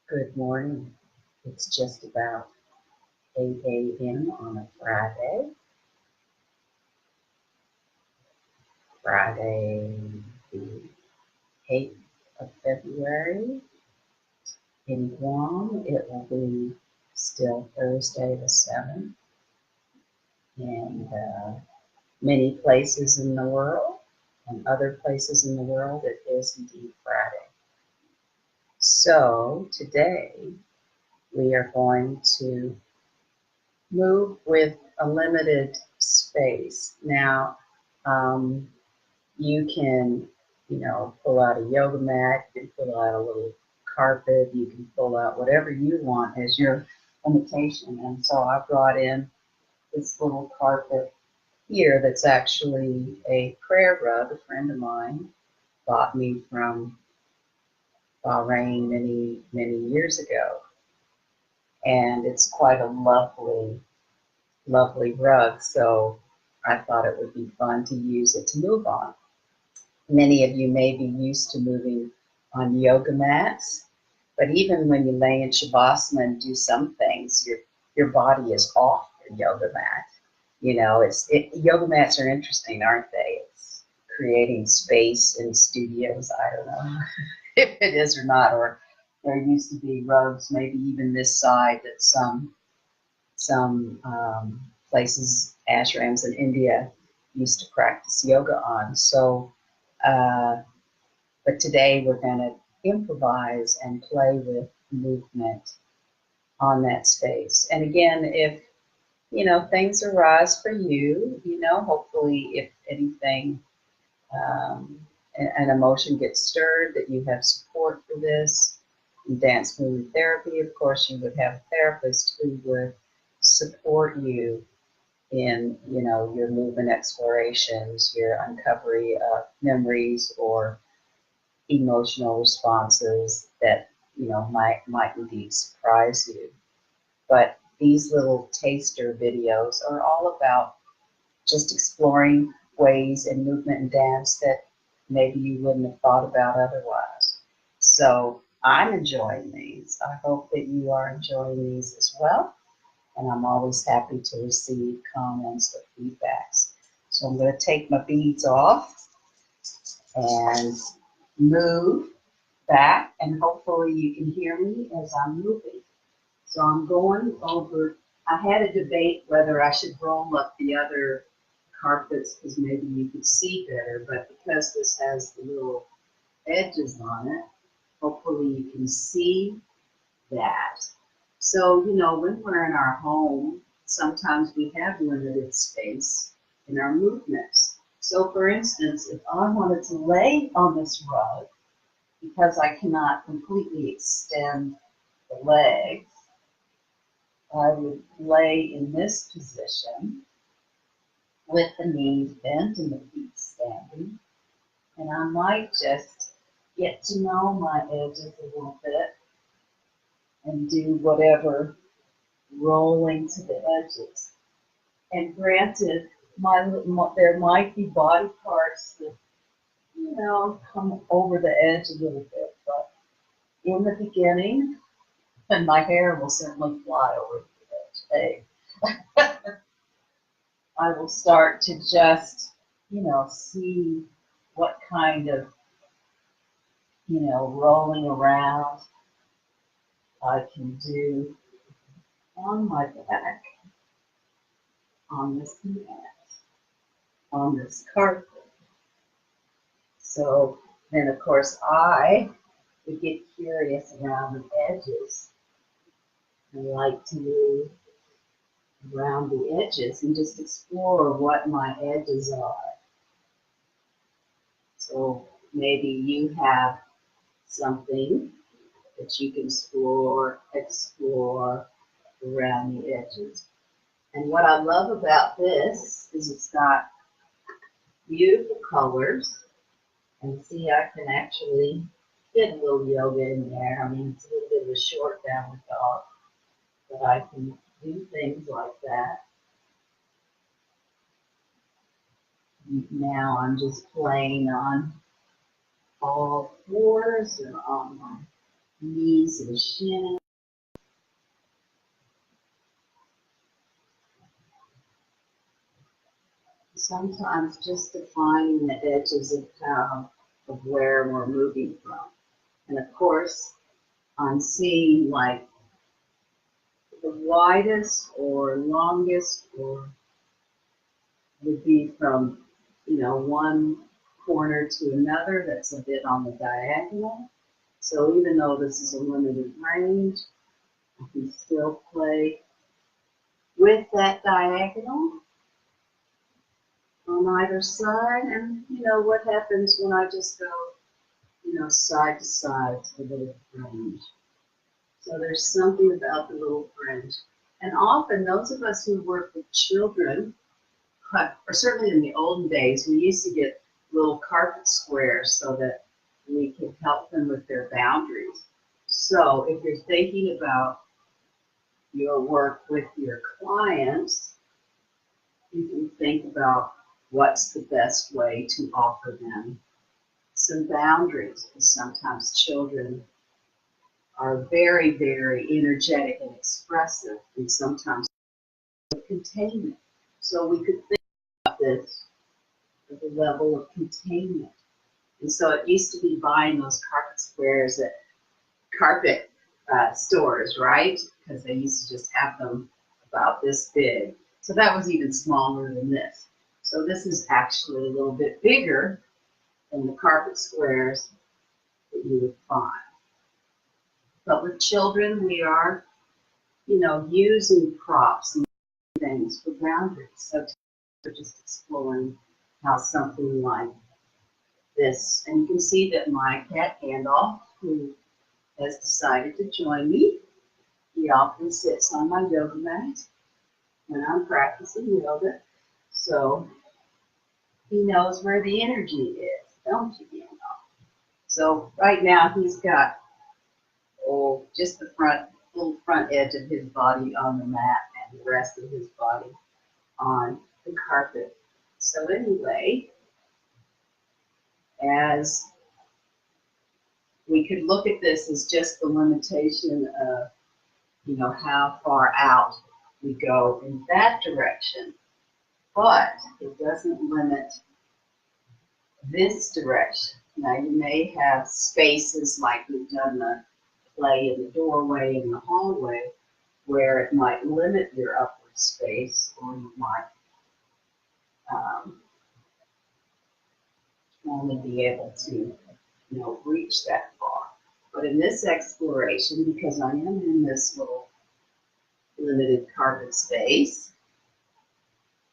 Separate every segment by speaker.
Speaker 1: Good morning. It's just about 8 a.m. on a Friday the 8th of February. In Guam, it will be still Thursday the 7th. And many places in the world and other places in the world, it is indeed Friday. So today we are going to move with a limited space. Now, um, you can, pull out a yoga mat, you can pull out a little carpet, you can pull out whatever you want as your limitation. And so I brought in this little carpet here that's actually a prayer rug. A friend of mine bought me from Bahrain many, many years ago. And it's quite a lovely, lovely rug. So I thought it would be fun to use it to move on. Many of you may be used to moving on yoga mats, but even when you lay in Shavasana and do some things, your body is off your yoga mat. Yoga mats are interesting, aren't they? It's creating space in studios. I don't know if it is or not, or there used to be rugs, maybe even this side that some places, ashrams in India, used to practice yoga on. So, but today we're going to improvise and play with movement on that space. And again, if things arise for you, hopefully, if anything, an emotion gets stirred, that you have support for this. In dance movement therapy, of course, you would have a therapist who would support you in your movement explorations, your uncovery of memories or emotional responses that might indeed surprise you. But these little taster videos are all about just exploring ways in movement and dance that maybe you wouldn't have thought about otherwise. So I'm enjoying these. I hope that you are enjoying these as well. And I'm always happy to receive comments or feedbacks. So I'm going to take my beads off and move back, and hopefully you can hear me as I'm moving. So I'm going over. I had a debate whether I should roll up the other carpets because maybe you could see better, but because this has the little edges on it, hopefully you can see that. So, when we're in our home, sometimes we have limited space in our movements. So, for instance, if I wanted to lay on this rug, because I cannot completely extend the legs, I would lay in this position with the knees bent and the feet standing. And I might just get to know my edges a little bit and do whatever rolling to the edges. And granted, there might be body parts that, come over the edge a little bit, but in the beginning, and my hair will certainly fly over the edge. Hey, I will start to just, see what kind of, rolling around I can do on my back, on this mat, on this carpet. So then, of course, I would get curious around the edges. I like to move around the edges and just explore what my edges are. So maybe you have something that you can explore around the edges. And what I love about this is it's got beautiful colors. And see, I can actually fit a little yoga in there. I mean, it's a little bit of a short downward dog, but I can do things like that. Now I'm just playing on all fours and on my Knees and shin. Sometimes just defining the edges of where we're moving from. And of course, I'm seeing like the widest or longest or would be from, one corner to another. That's a bit on the diagonal. So even though this is a limited range, I can still play with that diagonal on either side. And what happens when I just go, side to side to the little fringe. So there's something about the little fringe. And often those of us who work with children, or certainly in the olden days, we used to get little carpet squares so that we could help them with their boundaries. So if you're thinking about your work with your clients, you can think about what's the best way to offer them some boundaries, because sometimes children are very, very energetic and expressive, and sometimes containment. So we could think about this at the level of containment. And so it used to be buying those carpet squares at carpet stores, right? Because they used to just have them about this big. So that was even smaller than this. So this is actually a little bit bigger than the carpet squares that you would find. But with children, we are, using props and things for boundaries. So we're just exploring how something like this, and you can see that my cat Gandalf, who has decided to join me, he often sits on my yoga mat when I'm practicing yoga. So he knows where the energy is, don't you, Gandalf? So right now he's got just the little front edge of his body on the mat and the rest of his body on the carpet. So anyway, as we could look at this as just the limitation of, how far out we go in that direction, but it doesn't limit this direction. Now you may have spaces like we've done the play in the doorway in the hallway where it might limit your upward space, or you might only be able to, reach that far. But in this exploration, because I am in this little limited carpet space,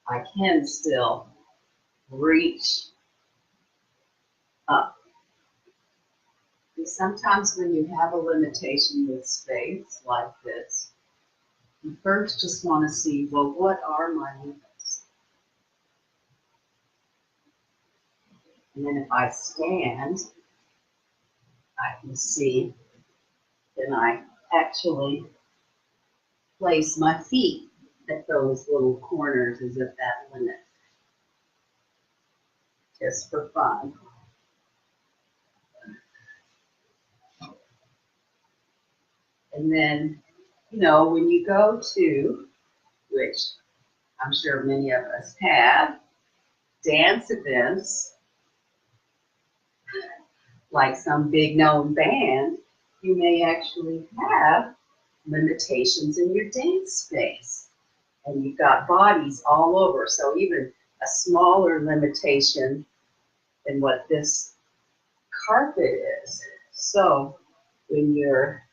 Speaker 1: I can still reach up. And sometimes when you have a limitation with space like this, you first just want to see, well, what are my limits? And then if I stand, I can see, then I actually place my feet at those little corners as if that limit, just for fun. And then, when you go to, which I'm sure many of us have, dance events, like some big known band, you may actually have limitations in your dance space. And you've got bodies all over. So even a smaller limitation than what this carpet is. So when you're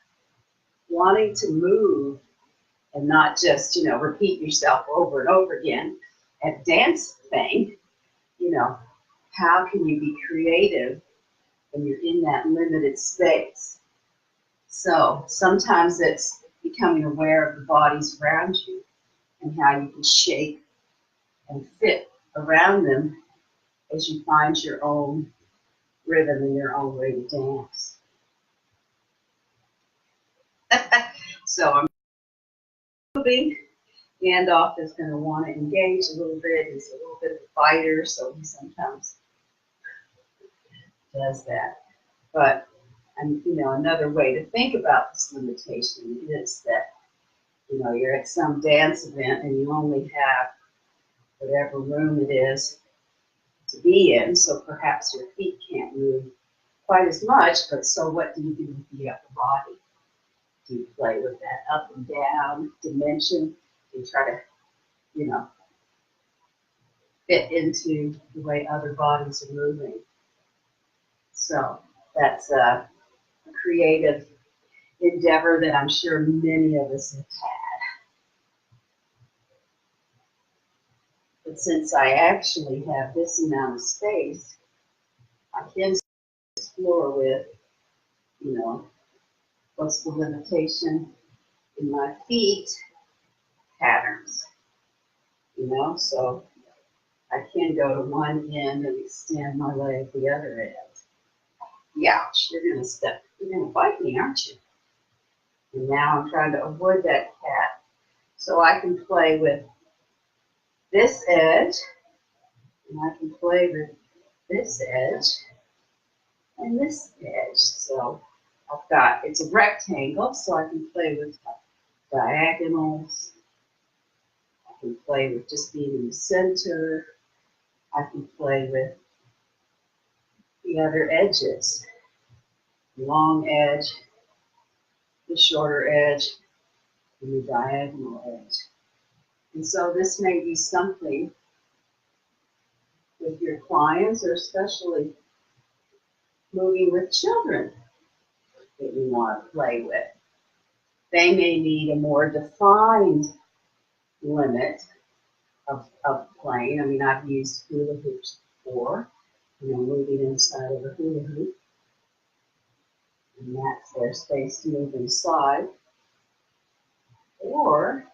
Speaker 1: wanting to move and not just, repeat yourself over and over again at dance thing, how can you be creative when you're in that limited space? So sometimes it's becoming aware of the bodies around you and how you can shape and fit around them as you find your own rhythm and your own way to dance. So I'm moving. Gandalf is going to want to engage a little bit. He's a little bit of a fighter, so he sometimes does that. But And, another way to think about this limitation is that, you're at some dance event and you only have whatever room it is to be in, so perhaps your feet can't move quite as much, but so what do you do with the upper body? Do you play with that up and down dimension? Do you try to, fit into the way other bodies are moving? So that's a creative endeavor that I'm sure many of us have had. But since I actually have this amount of space, I can explore with, what's the limitation in my feet patterns, so I can go to one end and extend my leg the other end. Ouch, you're gonna bite me, aren't you? And now I'm trying to avoid that cat. So I can play with this edge, and I can play with this edge and this edge. So it's a rectangle, so I can play with diagonals. I can play with just being in the center. I can play with the other edges, the long edge, the shorter edge, and the diagonal edge. And so this may be something with your clients, or especially moving with children that you want to play with. They may need a more defined limit of playing. I mean, I've used hula hoops before, moving inside of a hula hoop. And that's their space to move inside. Or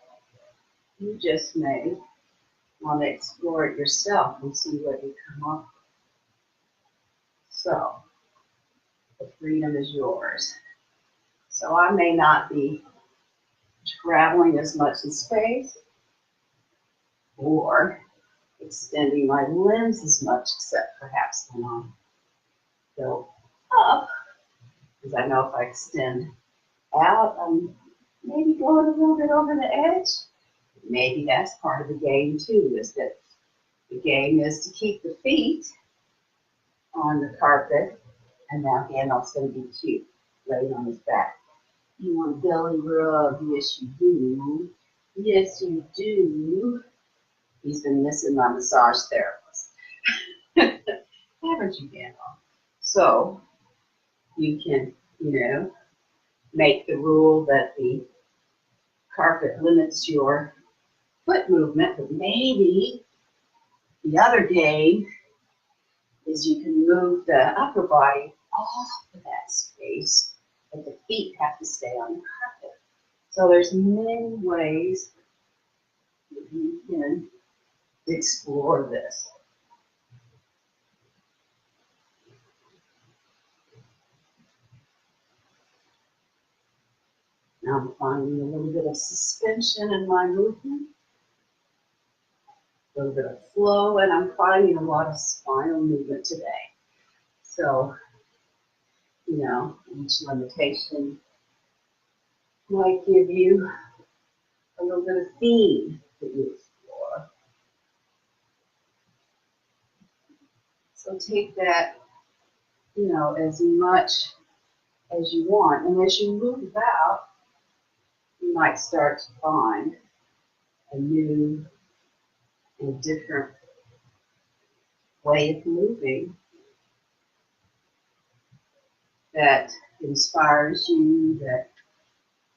Speaker 1: you just may want to explore it yourself and see what you come up with. So, the freedom is yours. So I may not be traveling as much in space or extending my limbs as much, except perhaps when I go up, because I know if I extend out, I'm maybe going a little bit over the edge. Maybe that's part of the game too, is that the game is to keep the feet on the carpet, and now Gandalf's going to be cute, laying on his back. You want a belly rub? Yes, you do. Yes, you do. He's been missing my massage therapist. Haven't you, Gandalf? So you can, make the rule that the carpet limits your foot movement, but maybe the other game is you can move the upper body off of that space, but the feet have to stay on the carpet. So there's many ways that you can explore this. Now I'm finding a little bit of suspension in my movement, a little bit of flow, and I'm finding a lot of spinal movement today. So, each limitation might give you a little bit of theme that you explore. So take that, as much as you want. And as you move about, you might start to find a new and different way of moving that inspires you, that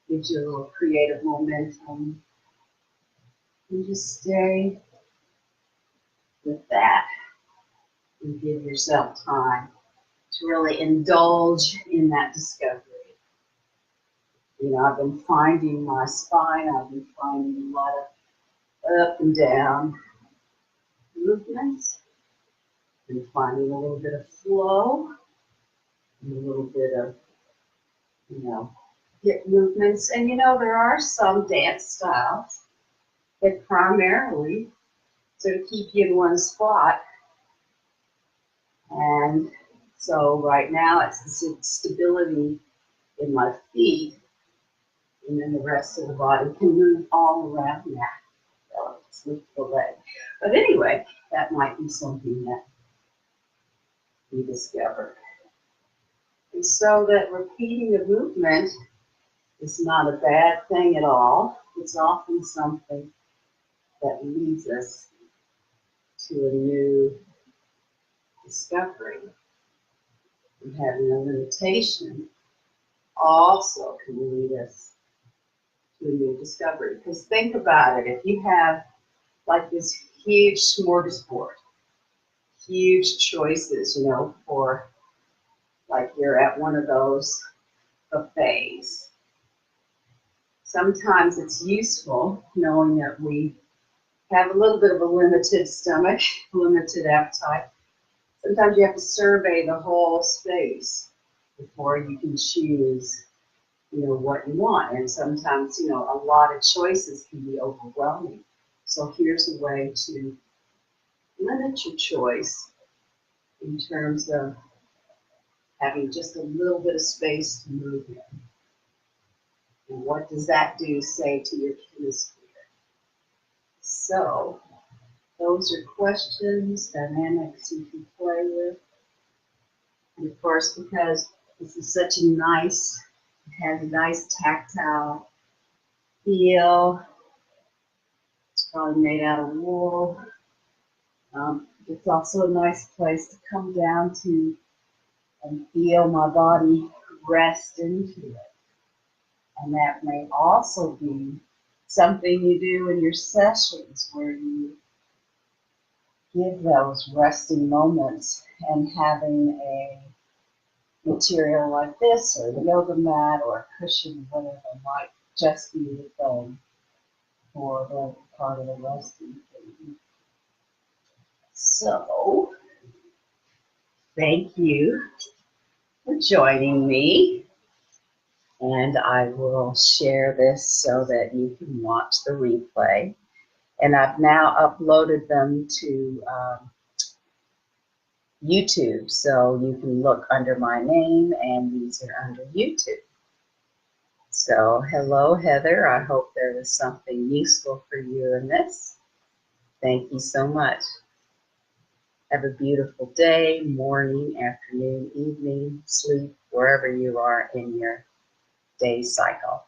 Speaker 1: gives you a little creative momentum. And just stay with that and give yourself time to really indulge in that discovery. I've been finding my spine, I've been finding a lot of up and down movements, been finding a little bit of flow, and a little bit of, hip movements. And there are some dance styles that primarily sort of keep you in one spot and So right now it's the stability in my feet, and then the rest of the body can move all around that. So just lift the leg. But anyway, that might be something that we discover. And so that repeating the movement is not a bad thing at all. It's often something that leads us to a new discovery. And having a limitation also can lead us to a new discovery. Because think about it, if you have like this huge smorgasbord, huge choices, for like you're at one of those buffets. Sometimes it's useful knowing that we have a little bit of a limited stomach, limited appetite. Sometimes you have to survey the whole space before you can choose, what you want. And sometimes, a lot of choices can be overwhelming. So here's a way to limit your choice in terms of having just a little bit of space to move in. And what does that do, say, to your hemisphere? So those are questions, dynamics you can play with. And of course, because this is such a nice, it has a nice tactile feel. It's probably made out of wool. It's also a nice place to come down to and feel my body rest into it. And that may also be something you do in your sessions where you give those resting moments, and having a material like this or the yoga mat or a cushion or whatever might just be the thing for the part of the resting thing. So, thank you for joining me, and I will share this so that you can watch the replay. And I've now uploaded them to YouTube, so you can look under my name, and these are under YouTube. So, hello, Heather. I hope there was something useful for you in this. Thank you so much. Have a beautiful day, morning, afternoon, evening, sleep, wherever you are in your day cycle.